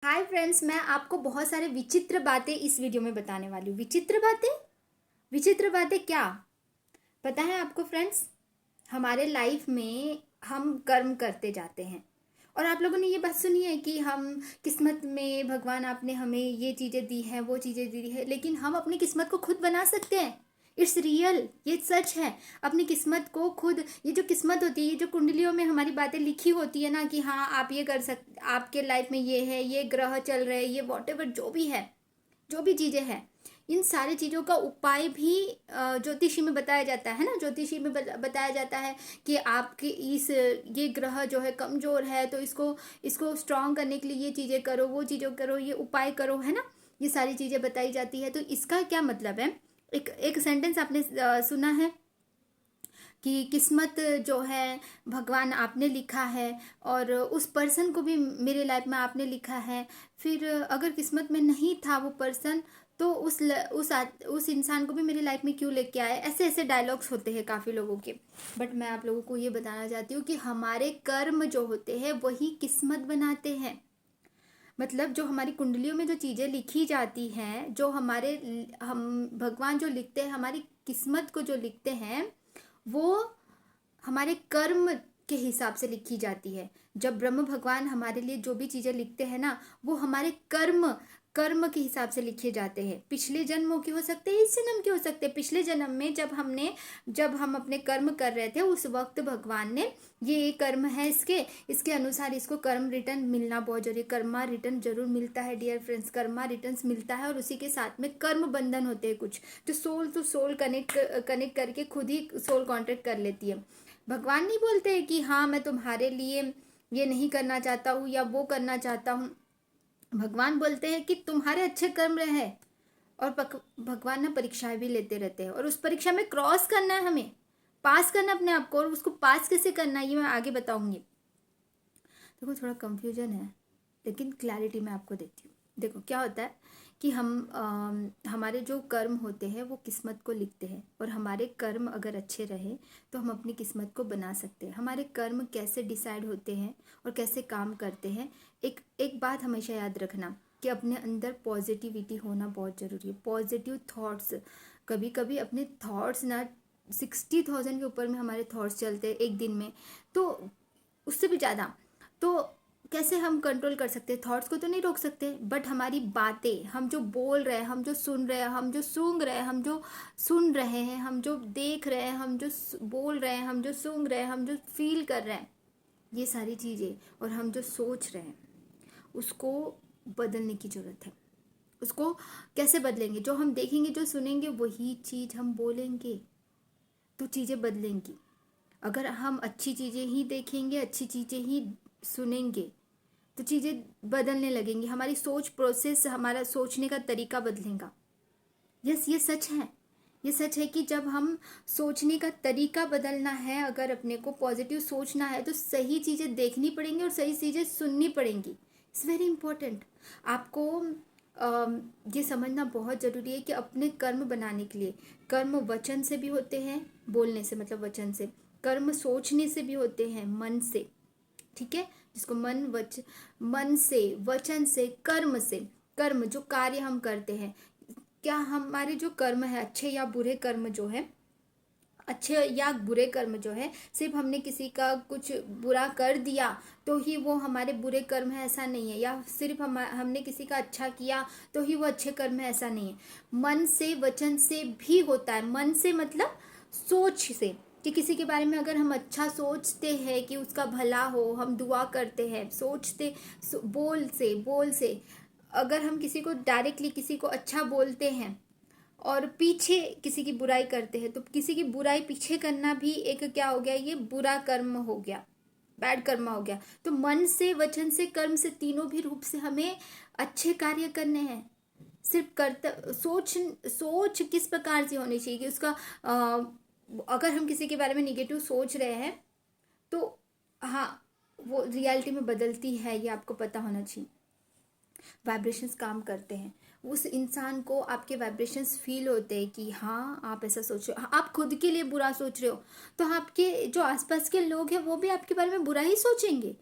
Hi friends, मैं आपको बहुत सारे विचित्र बातें इस वीडियो में बताने वाली हूँ। विचित्र बातें क्या पता है आपको फ्रेंड्स? हमारे लाइफ में हम कर्म करते जाते हैं और आप लोगों ने ये बात सुनी है कि हम किस्मत में भगवान आपने हमें ये चीज़ें दी हैं, वो चीज़ें दी है, लेकिन हम अपनी किस्मत को खुद बना सकते हैं। इट्स रियल, ये सच है। अपनी किस्मत को खुद, ये जो किस्मत होती है, ये जो कुंडलियों में हमारी बातें लिखी होती है ना कि हाँ आप ये कर सकते, आपके लाइफ में ये है, ये ग्रह चल रहे हैं, ये वॉटेवर जो भी है, जो भी चीज़ें हैं, इन सारी चीज़ों का उपाय भी ज्योतिषी में बताया जाता है ना। ज्योतिषी में बताया जाता है कि आपके इस ये ग्रह जो है कमज़ोर है, तो इसको इसको स्ट्रांग करने के लिए ये चीज़ें करो, वो चीज़ें करो, ये उपाय करो, है ना। ये सारी चीज़ें बताई जाती है। तो इसका क्या मतलब है? एक एक सेंटेंस आपने सुना है कि किस्मत जो है भगवान आपने लिखा है और उस पर्सन को भी मेरे लाइफ में आपने लिखा है। फिर अगर किस्मत में नहीं था वो पर्सन, तो उस इंसान को भी मेरी लाइफ में क्यों लेके आए? ऐसे ऐसे डायलॉग्स होते हैं काफ़ी लोगों के। बट मैं आप लोगों को ये बताना चाहती हूँ कि हमारे कर्म जो होते हैं वही किस्मत बनाते हैं। मतलब जो हमारी कुंडलियों में जो चीज़ें लिखी जाती हैं, जो हमारे हम भगवान जो लिखते हैं, हमारी किस्मत को जो लिखते हैं, वो हमारे कर्म के हिसाब से लिखी जाती है। जब ब्रह्म भगवान हमारे लिए जो भी चीज़ें लिखते हैं ना, वो हमारे कर्म कर्म के हिसाब से लिखे जाते हैं। पिछले जन्मों के हो सकते हैं, इस जन्म के हो सकते हैं। पिछले जन्म में जब हम अपने कर्म कर रहे थे, उस वक्त भगवान ने ये कर्म है, इसके इसके अनुसार इसको कर्म रिटर्न मिलना बहुत जरूरी। कर्मा रिटर्न जरूर मिलता है डियर फ्रेंड्स, कर्मा रिटर्न मिलता है। और उसी के साथ में कर्म बंधन होते हैं कुछ, जो सोल टू सोल कनेक्ट करके खुद ही सोल कॉन्ट्रैक्ट कर लेती है। भगवान नहीं बोलते हैं कि हाँ मैं तुम्हारे लिए ये नहीं करना चाहता हूँ या वो करना चाहता हूँ। भगवान बोलते हैं कि तुम्हारे अच्छे कर्म रहे। और भगवान ना परीक्षाएं भी लेते रहते हैं, और उस परीक्षा में क्रॉस करना है, हमें पास करना अपने आप को। और उसको पास कैसे करना है ये मैं आगे बताऊंगी। देखो थोड़ा कंफ्यूजन है, लेकिन क्लैरिटी मैं आपको देती हूँ। देखो क्या होता है कि हमारे जो कर्म होते हैं वो किस्मत को लिखते हैं, और हमारे कर्म अगर अच्छे रहे तो हम अपनी किस्मत को बना सकते हैं। हमारे कर्म कैसे डिसाइड होते हैं और कैसे काम करते हैं, एक एक बात हमेशा याद रखना कि अपने अंदर पॉजिटिविटी होना बहुत ज़रूरी है। पॉजिटिव थॉट्स, कभी कभी अपने थॉट्स ना 60,000 के ऊपर में हमारे थॉट्स चलते हैं एक दिन में, तो उससे भी ज़्यादा। तो कैसे हम कंट्रोल कर सकते हैं? थॉट्स को तो नहीं रोक सकते, बट हमारी बातें, हम जो बोल रहे हैं, हम जो सुन रहे हैं, हम जो सूंघ रहे हैं, हम जो सुन रहे हैं, हम जो देख रहे हैं, हम जो बोल रहे हैं, हम जो सूंघ रहे हैं, हम जो फील कर रहे हैं, ये सारी चीज़ें, और हम जो सोच रहे हैं, उसको बदलने की ज़रूरत है। उसको कैसे बदलेंगे? जो हम देखेंगे, जो सुनेंगे, वही चीज़ हम बोलेंगे, तो चीज़ें बदलेंगी। अगर हम अच्छी चीज़ें ही देखेंगे, अच्छी चीज़ें ही सुनेंगे, तो चीज़ें बदलने लगेंगी। हमारी सोच प्रोसेस, हमारा सोचने का तरीका बदलेगा। यस, ये सच है। ये सच है कि जब हम सोचने का तरीका बदलना है, अगर अपने को पॉजिटिव सोचना है, तो सही चीज़ें देखनी पड़ेंगी और सही चीज़ें सुननी पड़ेंगी। It's very important. आपको ये समझना बहुत ज़रूरी है कि अपने कर्म बनाने के लिए, कर्म वचन से भी होते हैं, बोलने से मतलब वचन से, कर्म सोचने से भी होते हैं, मन से। ठीक है, जिसको मन से, वचन से, कर्म से। कर्म जो कार्य हम करते हैं, क्या हमारे जो कर्म है, अच्छे या बुरे कर्म जो है, अच्छे या बुरे कर्म जो है, सिर्फ हमने किसी का कुछ बुरा कर दिया तो ही वो हमारे बुरे कर्म है, ऐसा नहीं है। या सिर्फ हमने किसी का अच्छा किया तो ही वो अच्छे कर्म है, ऐसा नहीं है। मन से, वचन से भी होता है। मन से मतलब सोच से, कि किसी के बारे में अगर हम अच्छा सोचते हैं कि उसका भला हो, हम दुआ करते हैं, सोचते, बोल से अगर हम किसी को डायरेक्टली किसी को अच्छा बोलते हैं और पीछे किसी की बुराई करते हैं, तो किसी की बुराई पीछे करना भी एक क्या हो गया? ये बुरा कर्म हो गया, बैड कर्म हो गया। तो मन से, वचन से, कर्म से, तीनों भी रूप से हमें अच्छे कार्य करने हैं। सिर्फ सोच किस प्रकार से होनी चाहिए कि उसका अगर हम किसी के बारे में निगेटिव सोच रहे हैं, तो हाँ, वो रियलिटी में बदलती है, ये आपको पता होना चाहिए। वाइब्रेशंस काम करते हैं, उस इंसान को आपके वाइब्रेशंस फील होते हैं कि हाँ आप ऐसा सोच रहे हो। आप खुद के लिए बुरा सोच रहे हो, तो आपके जो आसपास के लोग हैं वो भी आपके बारे में बुरा ही सोचेंगे।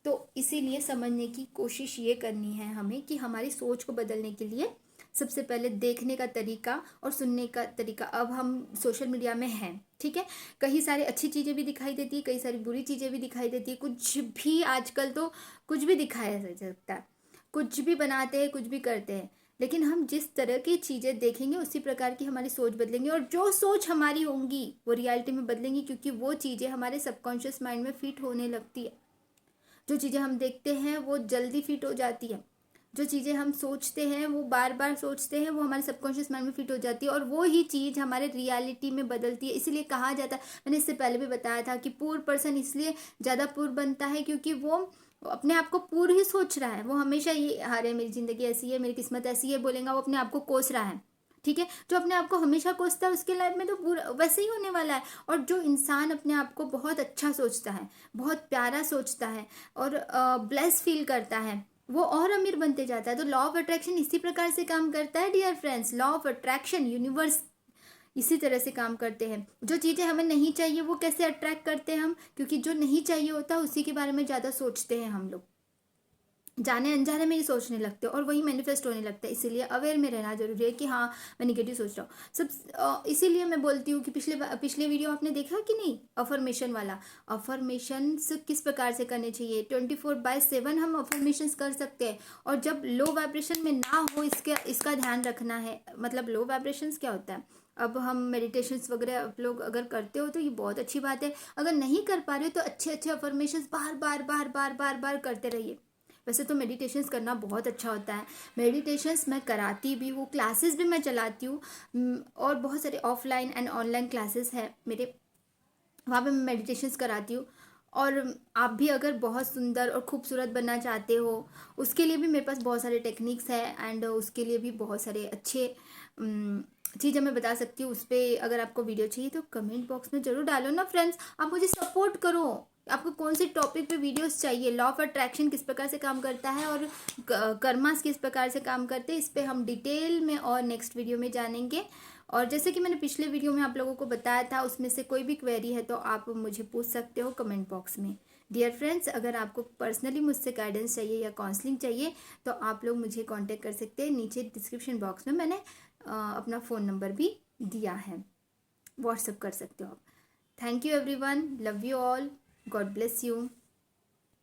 तो इसीलिए समझने की कोशिश ये करनी है हमें कि हमारी सोच को बदलने के लिए सबसे पहले देखने का तरीका और सुनने का तरीका। अब हम सोशल मीडिया में हैं, ठीक है, कई सारी अच्छी चीज़ें भी दिखाई देती है, कई सारी बुरी चीज़ें भी दिखाई देती है, कुछ भी आजकल तो कुछ भी दिखाया जा सकता है, कुछ भी बनाते हैं, कुछ भी करते हैं। लेकिन हम जिस तरह की चीज़ें देखेंगे उसी प्रकार की हमारी सोच बदलेंगे, और जो सोच हमारी होंगी वो रियलिटी में बदलेंगी, क्योंकि वो चीज़ें हमारे सबकॉन्शियस माइंड में फिट होने लगती है। जो चीज़ें हम देखते हैं वो जल्दी फिट हो जाती है, जो चीज़ें हम सोचते हैं वो बार बार सोचते हैं वो हमारे सबकॉन्शियस माइंड में फिट हो जाती है, और वो ही चीज़ हमारे रियलिटी में बदलती है। इसीलिए कहा जाता है, मैंने इससे पहले भी बताया था कि पूर पर्सन इसलिए ज़्यादा पूर बनता है क्योंकि वो अपने आप को पूर ही सोच रहा है। वो हमेशा ये अरे मेरी ज़िंदगी ऐसी है, मेरी किस्मत ऐसी है बोलेगा, वो अपने आप को कोस रहा है, ठीक है। जो अपने आप को हमेशा कोसता है उसके लाइफ में तो पूरा वैसे ही होने वाला है। और जो इंसान अपने आप को बहुत अच्छा सोचता है, बहुत प्यारा सोचता है और ब्लेस फील करता है, वो और अमीर बनते जाता है। तो लॉ ऑफ अट्रैक्शन इसी प्रकार से काम करता है dear friends. Law of attraction, universe इसी तरह से काम करते हैं। जो चीज़ें हमें नहीं चाहिए वो कैसे अट्रैक्ट करते हैं हम, क्योंकि जो नहीं चाहिए होता उसी के बारे में ज़्यादा सोचते हैं हम लोग, जाने अनजाने में ही सोचने लगते हैं और वही मैनिफेस्ट होने लगता है। इसीलिए अवेयर में रहना जरूरी है कि हाँ मैं निगेटिव सोच रहा हूँ सब। इसीलिए मैं बोलती हूँ कि पिछले वीडियो आपने देखा कि नहीं, अफर्मेशन वाला। अफर्मेशंस किस प्रकार से करने चाहिए, 24/7 हम अफर्मेशंस कर सकते हैं। और जब लो वाइब्रेशन में ना हो इसका ध्यान रखना है। मतलब लो वाइब्रेशंस क्या होता है, अब हम मेडिटेशंस वगैरह आप लोग अगर करते हो तो ये बहुत अच्छी बात है। अगर नहीं कर पा रहे हो तो अच्छे अच्छे अफर्मेशंस बार बार बार बार बार बार करते रहिए। वैसे तो मेडिटेशंस करना बहुत अच्छा होता है, मेडिटेशंस मैं कराती भी हूँ, क्लासेस भी मैं चलाती हूँ। और बहुत सारे ऑफलाइन एंड ऑनलाइन क्लासेस है मेरे, वहाँ पे मैं मेडिटेशंस कराती हूँ। और आप भी अगर बहुत सुंदर और खूबसूरत बनना चाहते हो उसके लिए भी मेरे पास बहुत सारे टेक्निक्स है, एंड उसके लिए भी बहुत सारे अच्छे चीज़ें मैं बता सकती हूँ। उस पर अगर आपको वीडियो चाहिए तो कमेंट बॉक्स में ज़रूर डालो ना फ्रेंड्स, आप मुझे सपोर्ट करो। आपको कौन से टॉपिक पे वीडियोस चाहिए, लॉ ऑफ अट्रैक्शन किस प्रकार से काम करता है और कर्मास किस प्रकार से काम करते हैं, इस पे हम डिटेल में और नेक्स्ट वीडियो में जानेंगे। और जैसे कि मैंने पिछले वीडियो में आप लोगों को बताया था, उसमें से कोई भी क्वेरी है तो आप मुझे पूछ सकते हो कमेंट बॉक्स में। डियर फ्रेंड्स, अगर आपको पर्सनली मुझसे गाइडेंस चाहिए या काउंसलिंग चाहिए तो आप लोग मुझे कांटेक्ट कर सकते हैं। नीचे डिस्क्रिप्शन बॉक्स में मैंने अपना फ़ोन नंबर भी दिया है, व्हाट्सअप कर सकते हो आप। Thank you everyone, love you all, God bless you.